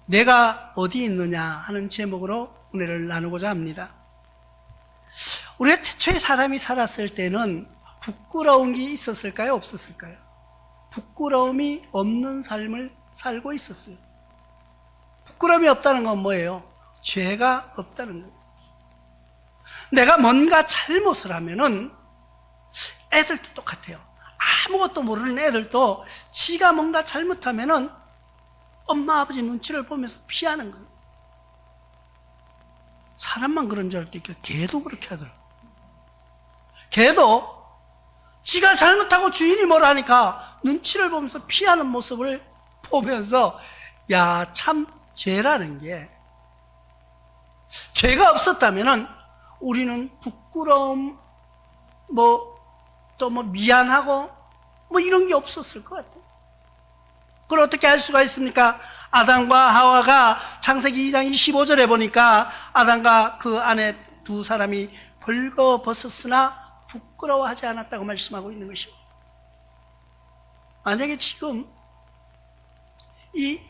내가 어디 있느냐 하는 제목으로 은혜를 나누고자 합니다. 우리가 태초에 사람이 살았을 때는 부끄러운 게 있었을까요? 없었을까요? 부끄러움이 없는 삶을 살고 있었어요. 부끄러움이 없다는 건 뭐예요? 죄가 없다는 거예요. 내가 뭔가 잘못을 하면은 애들도 똑같아요. 아무것도 모르는 애들도 지가 뭔가 잘못하면은 엄마 아버지 눈치를 보면서 피하는 거예요. 사람만 그런 줄 알고 있고 개도 그렇게 하더라고요. 개도 지가 잘못하고 주인이 뭐라 하니까 눈치를 보면서 피하는 모습을 보면서 야, 참 죄라는 게, 죄가 없었다면은 우리는 부끄러움, 또 미안하고 이런 게 없었을 것 같아요. 그걸 어떻게 알 수가 있습니까? 아담과 하와가 창세기 2장 25절에 보니까 아담과 그 아내 두 사람이 벌거벗었으나 부끄러워하지 않았다고 말씀하고 있는 것이고, 만약에 지금 이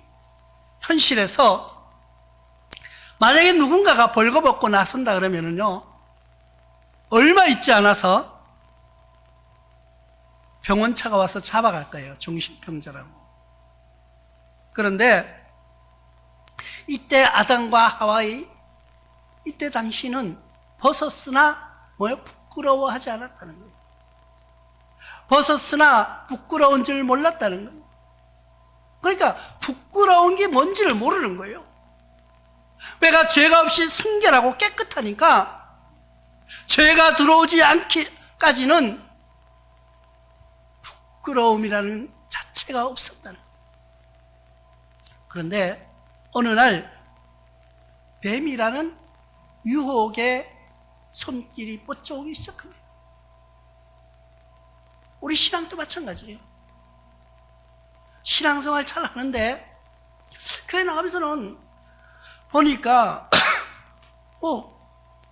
현실에서 만약에 누군가가 벌거벗고 나선다 그러면은요, 얼마 있지 않아서 병원차가 와서 잡아갈 거예요. 정신병자라고. 그런데 이때 아담과 하와의 이때 당시는 벗었으나 부끄러워하지 않았다는 거예요. 벗었으나 부끄러운 줄 몰랐다는 거예요. 그러니까 부끄러운 게 뭔지를 모르는 거예요. 내가 죄가 없이 순결하고 깨끗하니까 죄가 들어오지 않기까지는 부끄러움이라는 자체가 없었다는 거예요. 그런데 어느 날 뱀이라는 유혹의 손길이 뻗쳐오기 시작합니다. 우리 신앙도 마찬가지예요. 신앙생활 잘 하는데 교회 나가면서는 보니까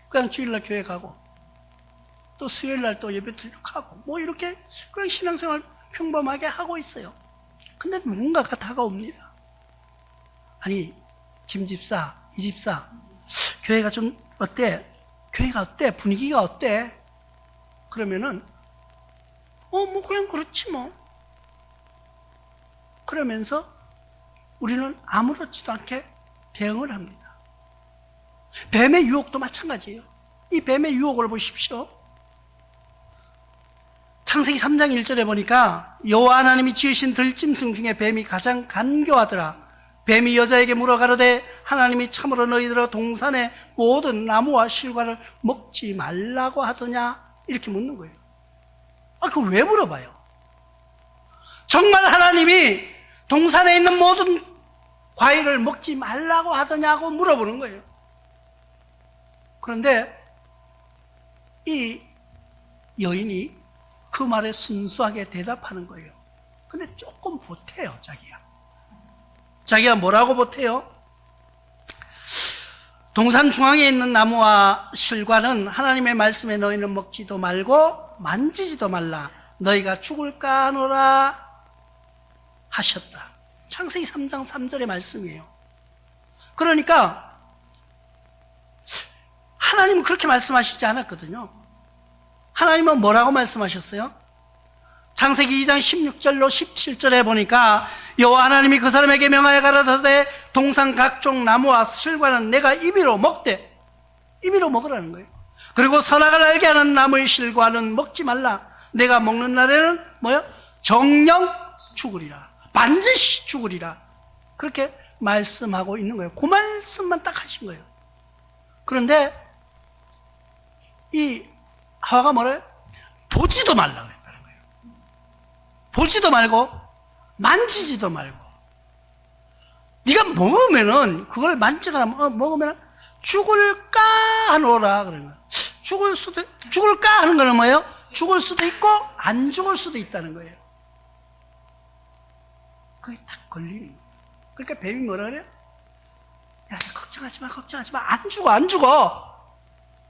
그냥 주일날 교회 가고 또 수요일날 또 예배 드리러 가고 이렇게 그냥 신앙생활 평범하게 하고 있어요. 근데 누군가가 다가옵니다. 아니, 김 집사, 이 집사, 교회가 좀 어때? 교회가 어때? 분위기가 어때? 그러면은 그냥 그렇지 뭐. 그러면서 우리는 아무렇지도 않게 대응을 합니다. 뱀의 유혹도 마찬가지예요. 이 뱀의 유혹을 보십시오. 창세기 3장 1절에 보니까 여호와 하나님이 지으신 들짐승 중에 뱀이 가장 간교하더라. 뱀이 여자에게 물어 가로되 하나님이 참으로 너희들아 동산의 모든 나무와 실과를 먹지 말라고 하더냐? 이렇게 묻는 거예요. 그걸 왜 물어봐요? 정말 하나님이 동산에 있는 모든 과일을 먹지 말라고 하더냐고 물어보는 거예요. 그런데 이 여인이 그 말에 순수하게 대답하는 거예요. 근데 조금 보태요, 자기가 뭐라고 보태요? 동산 중앙에 있는 나무와 실과는 하나님의 말씀에 너희는 먹지도 말고 만지지도 말라. 너희가 죽을까 하노라 하셨다. 창세기 3장 3절의 말씀이에요. 그러니까 하나님은 그렇게 말씀하시지 않았거든요. 하나님은 뭐라고 말씀하셨어요? 창세기 2장 16절로 17절에 보니까 여호와 하나님이 그 사람에게 명하여 가라사대 동산 각종 나무와 실과는 내가 임의로 먹되, 임의로 먹으라는 거예요. 그리고 선악을 알게 하는 나무의 실과는 먹지 말라. 내가 먹는 날에는 정령 죽으리라. 반드시 죽으리라. 그렇게 말씀하고 있는 거예요. 그 말씀만 딱 하신 거예요. 그런데 이 하와가 뭐래요? 보지도 말라 그랬다는 거예요. 보지도 말고 만지지도 말고. 네가 먹으면은 그걸 만지거나 먹으면 죽을까 하노라 그러는 거예요. 죽을까 하는 거는 뭐예요? 죽을 수도 있고 안 죽을 수도 있다는 거예요. 그게 딱 걸리는 거예요. 그러니까 뱀이 뭐라 그래요? 야, 걱정하지 마. 안 죽어.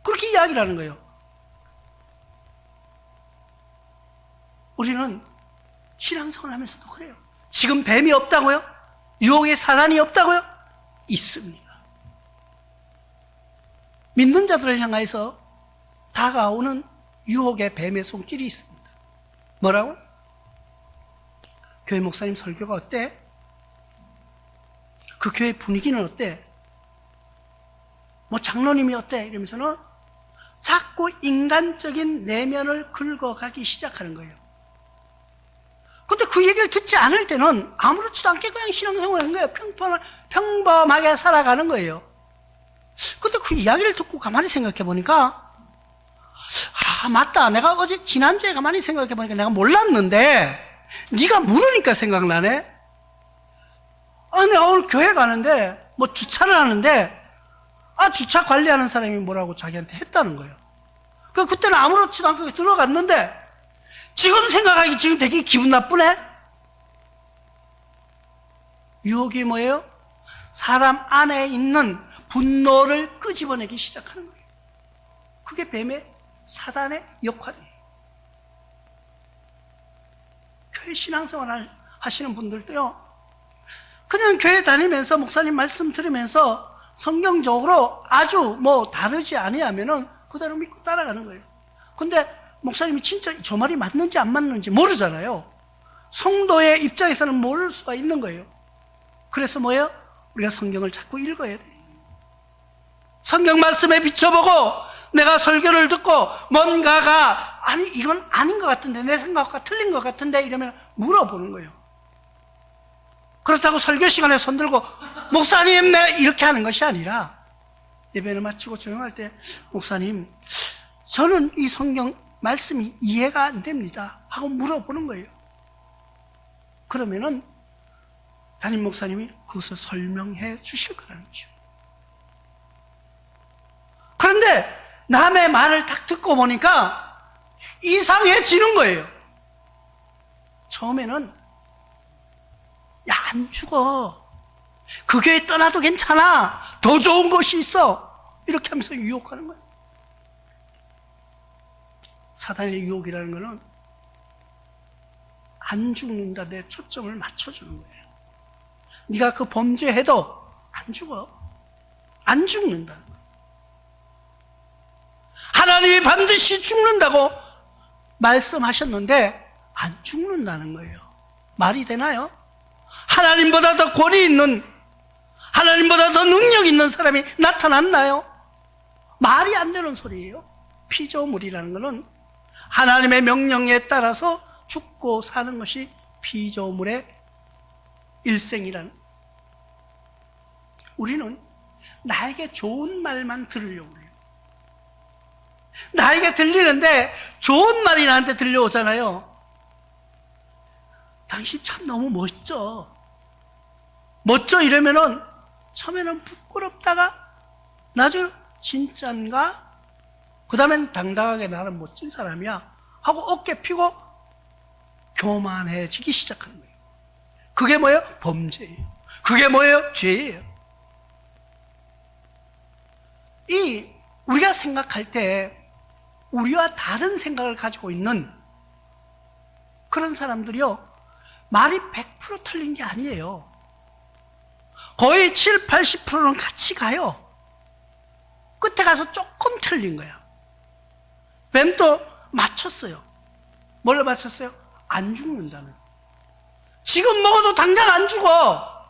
그렇게 이야기를 하는 거예요. 우리는 신앙생활 하면서도 그래요. 지금 뱀이 없다고요? 유혹의 사단이 없다고요? 있습니다. 믿는 자들을 향해서 다가오는 유혹의 뱀의 손길이 있습니다. 뭐라고? 교회 목사님 설교가 어때? 그 교회 분위기는 어때? 뭐 장로님이 어때? 이러면서는 자꾸 인간적인 내면을 긁어가기 시작하는 거예요. 근데 그 얘기를 듣지 않을 때는 아무렇지도 않게 그냥 신앙생활 하는 거예요. 평범하게 살아가는 거예요. 근데 그 이야기를 듣고 가만히 생각해 보니까, 아, 맞다. 내가 어제, 지난주에 가만히 생각해 보니까 내가 몰랐는데, 네가 물으니까 생각나네? 아, 내가 오늘 교회 가는데, 뭐 주차를 하는데, 아, 주차 관리하는 사람이 뭐라고 자기한테 했다는 거예요. 그때는 아무렇지도 않게 들어갔는데, 지금 생각하기 지금 되게 기분 나쁘네? 유혹이 뭐예요? 사람 안에 있는 분노를 끄집어내기 시작하는 거예요. 그게 뱀의, 사단의 역할이에요. 교회 신앙생활 하시는 분들도요, 그냥 교회 다니면서 목사님 말씀 들으면서 성경적으로 아주 뭐 다르지 아니하면은 그대로 믿고 따라가는 거예요. 근데 목사님이 진짜 저 말이 맞는지 안 맞는지 모르잖아요. 성도의 입장에서는 모를 수가 있는 거예요. 그래서 뭐예요? 우리가 성경을 자꾸 읽어야 돼요. 성경 말씀에 비춰보고 내가 설교를 듣고 뭔가가 아니 이건 아닌 것 같은데, 내 생각과 틀린 것 같은데 이러면 물어보는 거예요. 그렇다고 설교 시간에 손들고 목사님 내 이렇게 하는 것이 아니라, 예배를 마치고 조용할 때 목사님 저는 이 성경 말씀이 이해가 안 됩니다 하고 물어보는 거예요. 그러면은 담임 목사님이 그것을 설명해 주실 거라는 거죠. 그런데 남의 말을 딱 듣고 보니까 이상해지는 거예요. 처음에는 야, 안 죽어, 그 교회 떠나도 괜찮아, 더 좋은 것이 있어, 이렇게 하면서 유혹하는 거예요. 사단의 유혹이라는 것은 안 죽는다 내 초점을 맞춰주는 거예요. 네가 그 범죄해도 안 죽어, 안 죽는다는 거예요. 하나님이 반드시 죽는다고 말씀하셨는데 안 죽는다는 거예요. 말이 되나요? 하나님보다 더 권위 있는, 하나님보다 더 능력 있는 사람이 나타났나요? 말이 안 되는 소리예요. 피조물이라는 것은 하나님의 명령에 따라서 죽고 사는 것이 피조물의 일생이라는. 우리는 나에게 좋은 말만 들으려고 해요. 나에게 들리는데 좋은 말이 나한테 들려오잖아요. 당신 참 너무 멋져, 멋져 이러면은 처음에는 부끄럽다가 나중에 진짠가? 그 다음엔 당당하게 나는 멋진 사람이야 하고 어깨 펴고 교만해지기 시작하는 거예요. 그게 뭐예요? 범죄예요. 그게 뭐예요? 죄예요. 우리가 생각할 때 우리와 다른 생각을 가지고 있는 그런 사람들이요, 말이 100% 틀린 게 아니에요. 거의 7, 80%는 같이 가요. 끝에 가서 조금 틀린 거야. 뱀도 맞췄어요. 뭘로 맞췄어요? 안 죽는다는. 지금 먹어도 당장 안 죽어.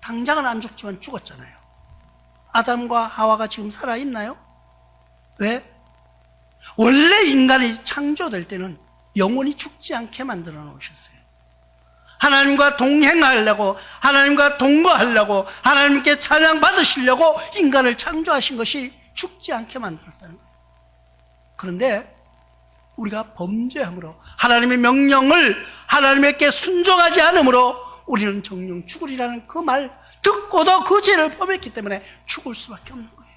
당장은 안 죽지만 죽었잖아요. 아담과 하와가 지금 살아있나요? 왜? 원래 인간이 창조될 때는 영원히 죽지 않게 만들어 놓으셨어요. 하나님과 동행하려고, 하나님과 동거하려고, 하나님께 찬양 받으시려고 인간을 창조하신 것이 죽지 않게 만들었다는 거예요. 그런데 우리가 범죄함으로, 하나님의 명령을 하나님께 순종하지 않으므로 우리는 정령 죽으리라는 그 말 듣고도 그 죄를 범했기 때문에 죽을 수밖에 없는 거예요.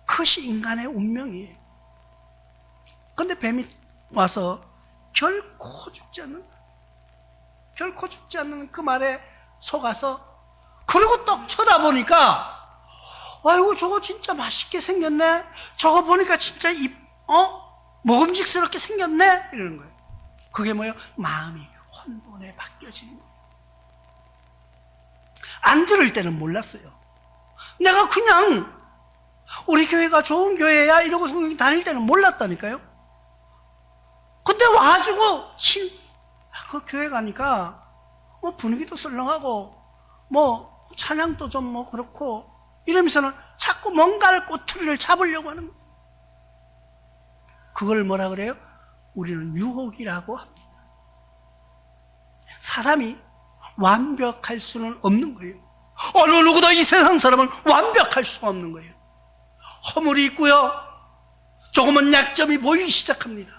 그것이 인간의 운명이에요. 그런데 뱀이 와서 결코 죽지 않는, 결코 죽지 않는 그 말에 속아서, 그러고 떡 쳐다보니까 아이고 저거 진짜 맛있게 생겼네, 저거 보니까 진짜 먹음직스럽게 생겼네, 이러는 거예요. 그게 뭐예요? 마음이 혼돈에 바뀌어지는 거예요. 안 들을 때는 몰랐어요. 내가 그냥 우리 교회가 좋은 교회야 이러고 성경 다닐 때는 몰랐다니까요. 근데 와가지고 그 교회 가니까 뭐 분위기도 썰렁하고 뭐 찬양도 좀 뭐 그렇고 이러면서는 자꾸 뭔가를 꼬투리를 잡으려고 하는 거예요. 그걸 뭐라 그래요? 우리는 유혹이라고 합니다. 사람이 완벽할 수는 없는 거예요. 어느 누구도 이 세상 사람은 완벽할 수가 없는 거예요. 허물이 있고요, 조금은 약점이 보이기 시작합니다.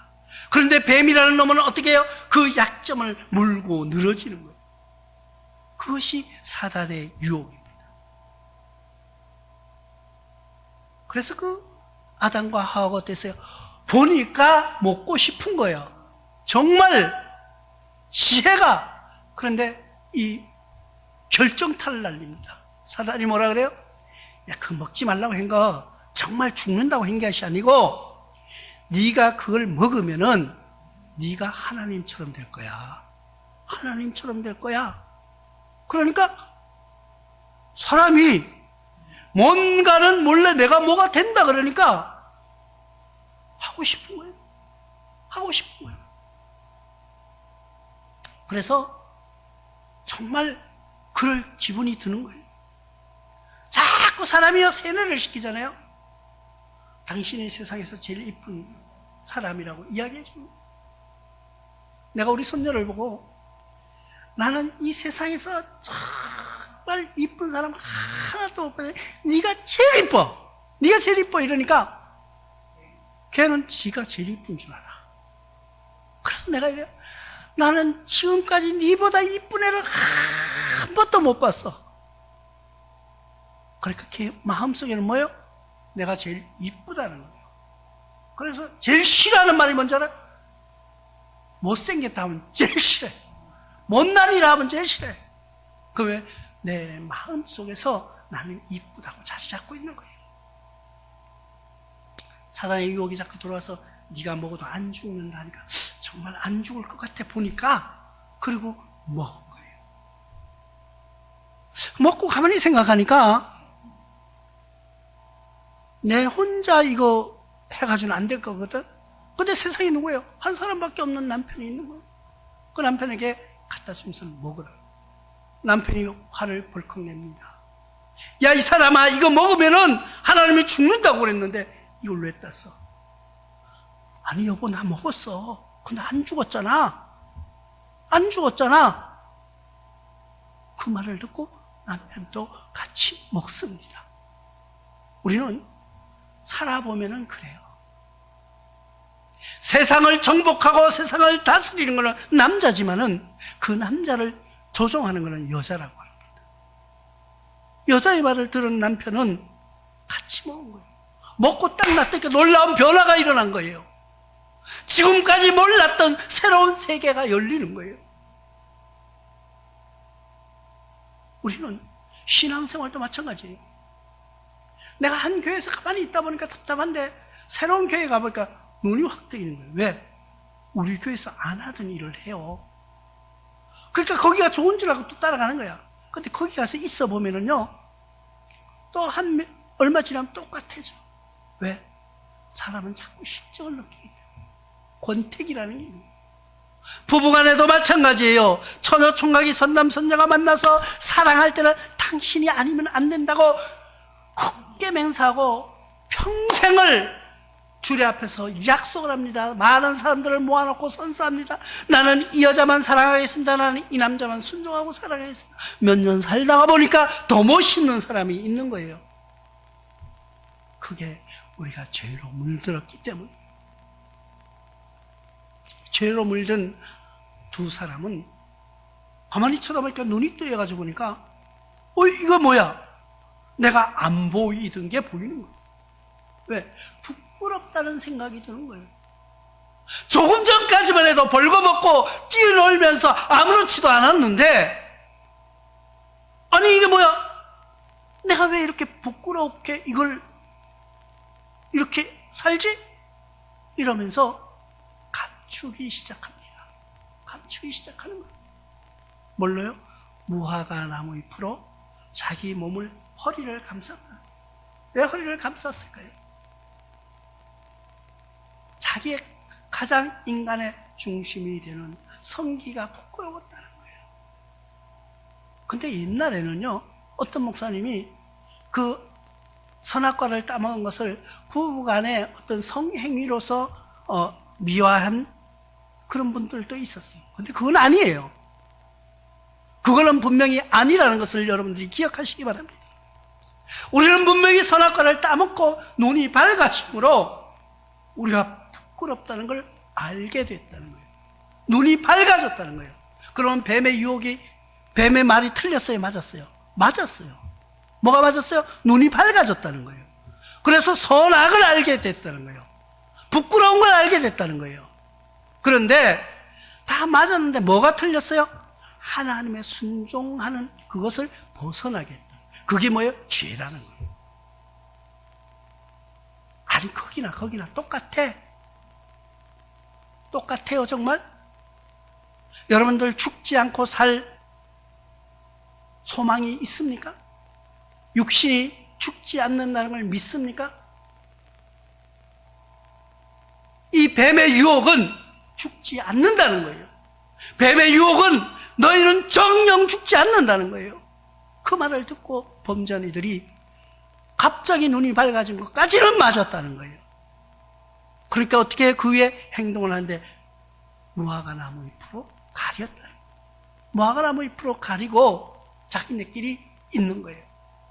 그런데 뱀이라는 놈은 어떻게 해요? 그 약점을 물고 늘어지는 거예요. 그것이 사단의 유혹입니다. 그래서 그 아담과 하와가 어땠어요? 보니까 먹고 싶은 거예요. 정말 지혜가. 그런데 이 결정타를 날립니다. 사단이 뭐라 그래요? 야, 그거 먹지 말라고 한 거 정말 죽는다고 한 것이 아니고 네가 그걸 먹으면은 네가 하나님처럼 될 거야. 하나님처럼 될 거야. 그러니까 사람이 뭔가는 몰래 내가 뭐가 된다 그러니까 하고 싶은 거예요. 하고 싶은 거예요. 그래서 정말 그럴 기분이 드는 거예요. 자꾸 사람이요 세뇌를 시키잖아요. 당신이 세상에서 제일 이쁜 사람이라고 이야기해 줍니다. 내가 우리 손녀를 보고 나는 이 세상에서 정말 이쁜 사람 하나도 못 봤는데 네가 제일 이뻐, 네가 제일 이뻐 이러니까 걔는 지가 제일 이쁜 줄 알아. 그래서 내가 이래, 나는 지금까지 네보다 이쁜 애를 한 번도 못 봤어. 그러니까 걔 마음속에는 뭐예요? 내가 제일 이쁘다는 거예요. 그래서 제일 싫어하는 말이 뭔지 알아? 못생겼다 하면 제일 싫어해. 못난이라 하면 제일 싫어해. 그 왜? 내 마음속에서 나는 이쁘다고 자리 잡고 있는 거예요. 사단의 유혹이 자꾸 들어와서 네가 먹어도 안 죽는다 하니까 정말 안 죽을 것 같아 보니까 그리고 먹은 거예요. 먹고 가만히 생각하니까 내 혼자 이거 해가지고는 안 될 거거든. 근데 세상에 누구예요? 한 사람밖에 없는 남편이 있는 거예요. 그 남편에게 갖다 주면서 먹으라. 남편이 화를 벌컥 냅니다. 야, 이 사람아, 이거 먹으면은 하나님이 죽는다고 그랬는데 이걸 왜 땄어? 아니 여보, 나 먹었어. 근데 안 죽었잖아. 안 죽었잖아. 그 말을 듣고 남편도 같이 먹습니다. 우리는 살아보면은 그래요. 세상을 정복하고 세상을 다스리는 것은 남자지만은 그 남자를 조종하는 것은 여자라고 합니다. 여자의 말을 들은 남편은 같이 먹은 거예요. 먹고 딱 놨더니 놀라운 변화가 일어난 거예요. 지금까지 몰랐던 새로운 세계가 열리는 거예요. 우리는 신앙생활도 마찬가지예요. 내가 한 교회에서 가만히 있다 보니까 답답한데 새로운 교회에 가보니까 눈이 확 뜨이는 거예요. 왜? 우리 교회에서 안 하던 일을 해요. 그러니까 거기가 좋은 줄 알고 또 따라가는 거야. 근데 거기 가서 있어 보면은요, 또 얼마 지나면 똑같아져. 왜? 사람은 자꾸 실정을 느끼기 때문에. 권태기라는 게 있는 거예요. 부부간에도 마찬가지예요. 처녀 총각이 선남 선녀가 만나서 사랑할 때는 당신이 아니면 안 된다고 굳게 맹세하고 평생을 주례 앞에서 약속을 합니다. 많은 사람들을 모아놓고 선서합니다. 나는 이 여자만 사랑하겠습니다. 나는 이 남자만 순종하고 사랑하겠습니다. 몇 년 살다가 보니까 더 멋있는 사람이 있는 거예요. 그게 우리가 죄로 물들었기 때문에. 죄로 물든 두 사람은 가만히 쳐다보니까 눈이 뜨여가지고 보니까 이거 뭐야? 내가 안 보이던 게 보이는 거예요. 왜? 부끄럽다는 생각이 드는 거예요. 조금 전까지만 해도 벌거벗고 뛰어놀면서 아무렇지도 않았는데, 아니 이게 뭐야? 내가 왜 이렇게 부끄럽게 이걸 이렇게 살지? 이러면서 감추기 시작합니다. 감추기 시작하는 거예요. 뭘로요? 무화과 나무 잎으로 자기 몸을 허리를 감쌌다. 왜 허리를 감쌌을까요? 자기의 가장 인간의 중심이 되는 성기가 부끄러웠다는 거예요. 근데 옛날에는요, 어떤 목사님이 그 선악과를 따먹은 것을 부부간의 어떤 성행위로서 미화한 그런 분들도 있었어요. 근데 그건 아니에요. 그거는 분명히 아니라는 것을 여러분들이 기억하시기 바랍니다. 우리는 분명히 선악과를 따먹고 눈이 밝아심으로 우리가 부끄럽다는 걸 알게 됐다는 거예요. 눈이 밝아졌다는 거예요. 그러면 뱀의 유혹이, 뱀의 말이 틀렸어요? 맞았어요? 맞았어요. 뭐가 맞았어요? 눈이 밝아졌다는 거예요. 그래서 선악을 알게 됐다는 거예요. 부끄러운 걸 알게 됐다는 거예요. 그런데 다 맞았는데 뭐가 틀렸어요? 하나님의 순종하는 그것을 벗어나게 했다. 그게 뭐예요? 죄라는 거예요. 아니, 거기나 똑같아. 똑같아요, 정말? 여러분들 죽지 않고 살 소망이 있습니까? 육신이 죽지 않는다는 걸 믿습니까? 이 뱀의 유혹은 죽지 않는다는 거예요. 뱀의 유혹은 너희는 정녕 죽지 않는다는 거예요. 그 말을 듣고 범죄자들이 갑자기 눈이 밝아진 것까지는 맞았다는 거예요. 그러니까 어떻게 그 위에 행동을 하는데 무화과 나무 잎으로 가렸다는 거예요. 무화과 나무 잎으로 가리고 자기네끼리 있는 거예요.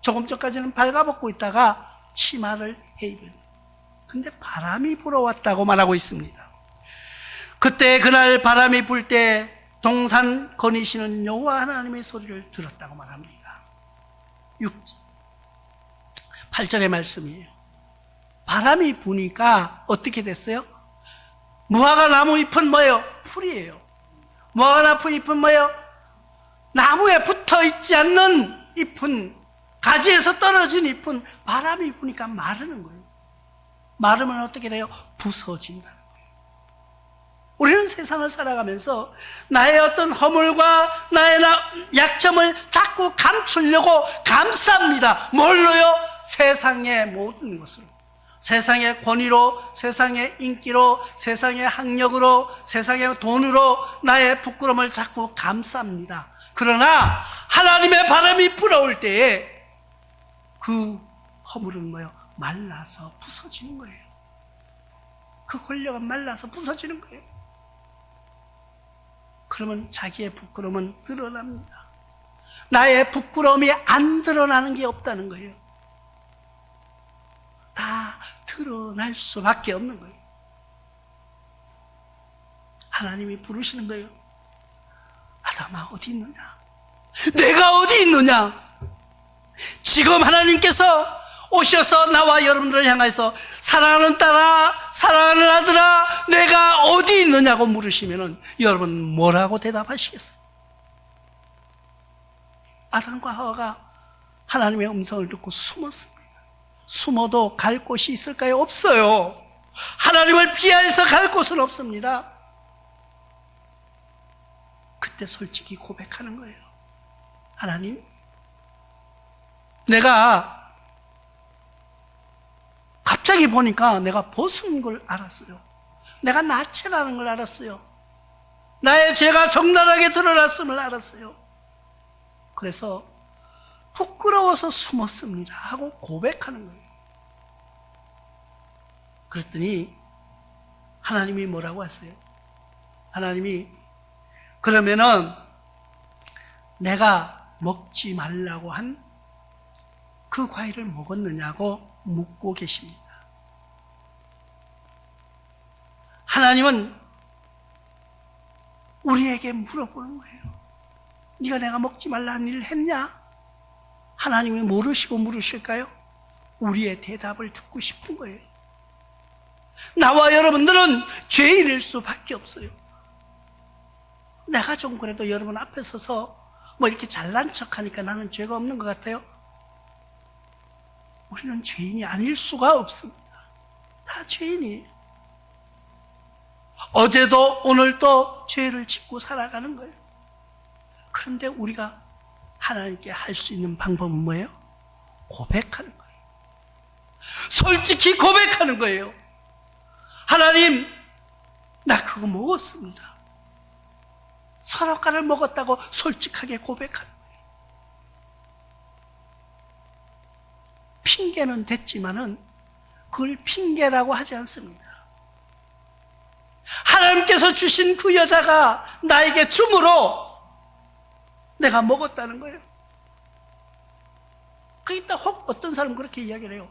조금 전까지는 발가벗고 있다가 치마를 해입은. 근데 바람이 불어왔다고 말하고 있습니다. 그때 그날 바람이 불 때 동산 거니시는 여호와 하나님의 소리를 들었다고 말합니다. 8절의 말씀이에요. 바람이 부니까 어떻게 됐어요? 무화과 나무 잎은 뭐예요? 풀이에요. 무화과 나무 잎은 뭐예요? 나무에 붙어 있지 않는 잎은, 가지에서 떨어진 잎은 바람이 부니까 마르는 거예요. 마르면 어떻게 돼요? 부서진다는 거예요. 우리는 세상을 살아가면서 나의 어떤 허물과 나의 약점을 자꾸 감추려고 감쌉니다. 뭘로요? 세상의 모든 것으로. 세상의 권위로, 세상의 인기로, 세상의 학력으로, 세상의 돈으로 나의 부끄러움을 자꾸 감쌉니다. 그러나 하나님의 바람이 불어올 때에 그 허물은 뭐예요? 말라서 부서지는 거예요. 그 권력은 말라서 부서지는 거예요. 그러면 자기의 부끄러움은 드러납니다. 나의 부끄러움이 안 드러나는 게 없다는 거예요. 다 드러날 수밖에 없는 거예요. 하나님이 부르시는 거예요. 아담아, 어디 있느냐? 내가 어디 있느냐? 지금 하나님께서 오셔서 나와 여러분들을 향해서 사랑하는 딸아, 사랑하는 아들아, 내가 어디 있느냐고 물으시면은 여러분 뭐라고 대답하시겠어요? 아담과 하와가 하나님의 음성을 듣고 숨었습니다. 숨어도 갈 곳이 있을까요? 없어요. 하나님을 피해서 갈 곳은 없습니다. 그때 솔직히 고백하는 거예요. 하나님, 내가 갑자기 보니까 내가 벗은 걸 알았어요. 내가 나체라는 걸 알았어요. 나의 죄가 적나라하게 드러났음을 알았어요. 그래서 부끄러워서 숨었습니다 하고 고백하는 거예요. 그랬더니 하나님이 뭐라고 하세요? 하나님이 그러면은 내가 먹지 말라고 한 그 과일을 먹었느냐고 묻고 계십니다. 하나님은 우리에게 물어보는 거예요. 네가 내가 먹지 말라는 일을 했냐? 하나님이 모르시고 물으실까요? 우리의 대답을 듣고 싶은 거예요. 나와 여러분들은 죄인일 수밖에 없어요. 내가 좀 그래도 여러분 앞에 서서 뭐 이렇게 잘난 척하니까 나는 죄가 없는 것 같아요. 우리는 죄인이 아닐 수가 없습니다. 다 죄인이에요. 어제도 오늘도 죄를 짓고 살아가는 거예요. 그런데 우리가 하나님께 할 수 있는 방법은 뭐예요? 고백하는 거예요. 솔직히 고백하는 거예요. 하나님, 나 그거 먹었습니다. 선악과를 먹었다고 솔직하게 고백하는 거예요. 핑계는 됐지만은 그걸 핑계라고 하지 않습니다. 하나님께서 주신 그 여자가 나에게 줌으로 내가 먹었다는 거예요. 그 이따 혹 어떤 사람은 그렇게 이야기를 해요.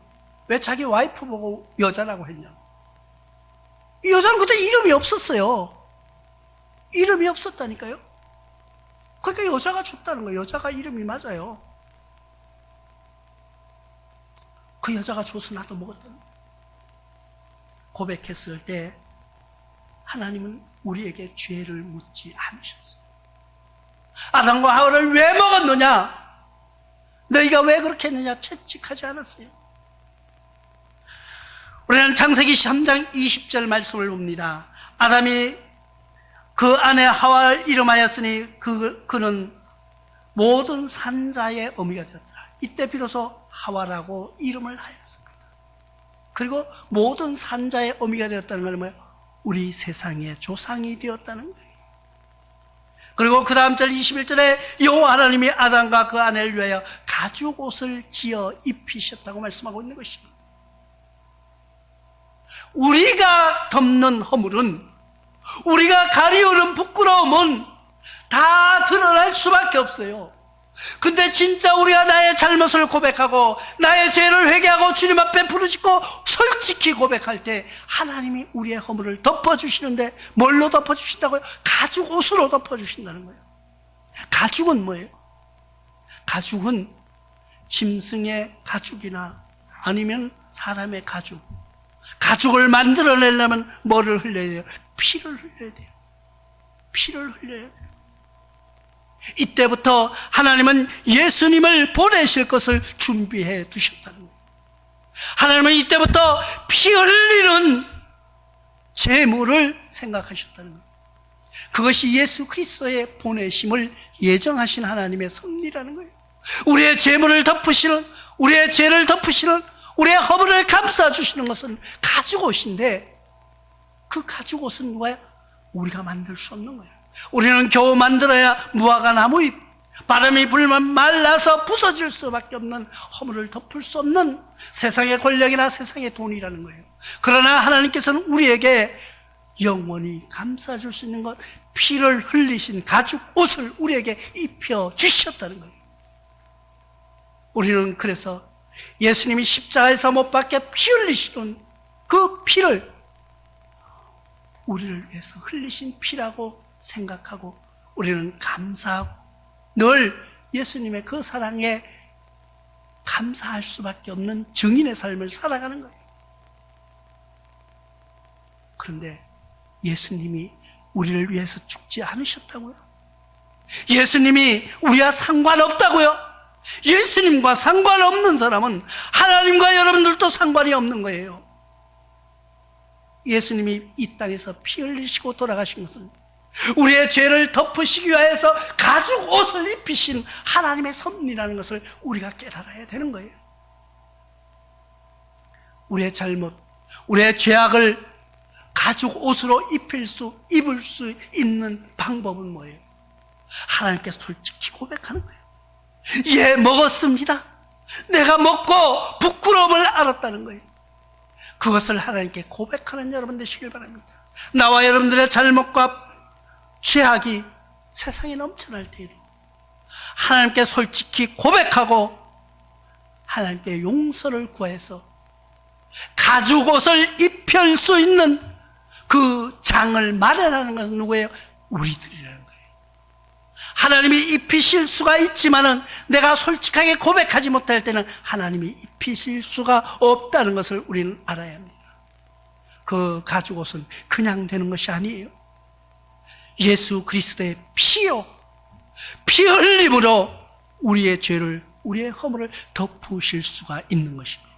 왜 자기 와이프 보고 여자라고 했냐고. 이 여자는 그때 이름이 없었어요. 이름이 없었다니까요. 그러니까 여자가 줬다는 거예요. 여자가 이름이 맞아요. 그 여자가 줘서 나도 먹었다는 거예요. 고백했을 때 하나님은 우리에게 죄를 묻지 않으셨어요. 아담과 하와를 왜 먹었느냐? 너희가 왜 그렇게 했느냐? 채찍하지 않았어요. 우리는 창세기 3장 20절 말씀을 봅니다. 아담이 그 아내 하와를 이름하였으니 그는 모든 산자의 어미가 되었더라. 이때 비로소 하와라고 이름을 하였습니다. 그리고 모든 산자의 어미가 되었다는 건 뭐예요? 우리 세상의 조상이 되었다는 거예요. 그리고 그 다음 절 21절에 여호와 하나님이 아담과 그 아내를 위하여 가죽 옷을 지어 입히셨다고 말씀하고 있는 것입니다. 우리가 덮는 허물은, 우리가 가리우는 부끄러움은 다 드러날 수밖에 없어요. 근데 진짜 우리가 나의 잘못을 고백하고 나의 죄를 회개하고 주님 앞에 부르짖고 솔직히 고백할 때 하나님이 우리의 허물을 덮어주시는데, 뭘로 덮어주신다고요? 가죽 옷으로 덮어주신다는 거예요. 가죽은 뭐예요? 가죽은 짐승의 가죽이나 아니면 사람의 가죽. 가죽을 만들어내려면 뭐를 흘려야 돼요? 피를 흘려야 돼요. 피를 흘려야 돼요. 이때부터 하나님은 예수님을 보내실 것을 준비해 두셨다는 거예요. 하나님은 이때부터 피 흘리는 제물을 생각하셨다는 거예요. 그것이 예수 그리스도의 보내심을 예정하신 하나님의 섭리라는 거예요. 우리의 제물을 덮으시는, 우리의 죄를 덮으시는, 우리의 허물을 감싸주시는 것은 가죽옷인데, 그 가죽옷은 뭐야? 우리가 만들 수 없는 거예요. 우리는 겨우 만들어야 무화과 나무잎, 바람이 불면 말라서 부서질 수밖에 없는 허물을 덮을 수 없는 세상의 권력이나 세상의 돈이라는 거예요. 그러나 하나님께서는 우리에게 영원히 감싸줄 수 있는 것, 피를 흘리신 가죽 옷을 우리에게 입혀 주셨다는 거예요. 우리는 그래서 예수님이 십자가에서 못 박혀 피 흘리시는 그 피를 우리를 위해서 흘리신 피라고 생각하고 우리는 감사하고 늘 예수님의 그 사랑에 감사할 수밖에 없는 증인의 삶을 살아가는 거예요. 그런데 예수님이 우리를 위해서 죽지 않으셨다고요? 예수님이 우리와 상관없다고요? 예수님과 상관없는 사람은 하나님과 여러분들도 상관이 없는 거예요. 예수님이 이 땅에서 피 흘리시고 돌아가신 것은 우리의 죄를 덮으시기 위해서 가죽 옷을 입히신 하나님의 섭리라는 것을 우리가 깨달아야 되는 거예요. 우리의 잘못, 우리의 죄악을 가죽 옷으로 입을 수 있는 방법은 뭐예요? 하나님께 솔직히 고백하는 거예요. 예, 먹었습니다. 내가 먹고 부끄러움을 알았다는 거예요. 그것을 하나님께 고백하는 여러분 되시길 바랍니다. 나와 여러분들의 잘못과 죄악이 세상에 넘쳐날 때에도 하나님께 솔직히 고백하고 하나님께 용서를 구해서 가죽 옷을 입힐 수 있는 그 장을 마련하는 것은 누구예요? 우리들이라는 거예요. 하나님이 입히실 수가 있지만은 내가 솔직하게 고백하지 못할 때는 하나님이 입히실 수가 없다는 것을 우리는 알아야 합니다. 그 가죽 옷은 그냥 되는 것이 아니에요. 예수 그리스도의 피요, 피 흘림으로 우리의 죄를, 우리의 허물을 덮으실 수가 있는 것입니다.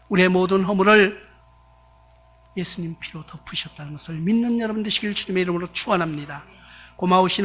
우리의 모든 허물을 예수님 피로 덮으셨다는 것을 믿는 여러분 되시길 주님의 이름으로 축원합니다. 고마우신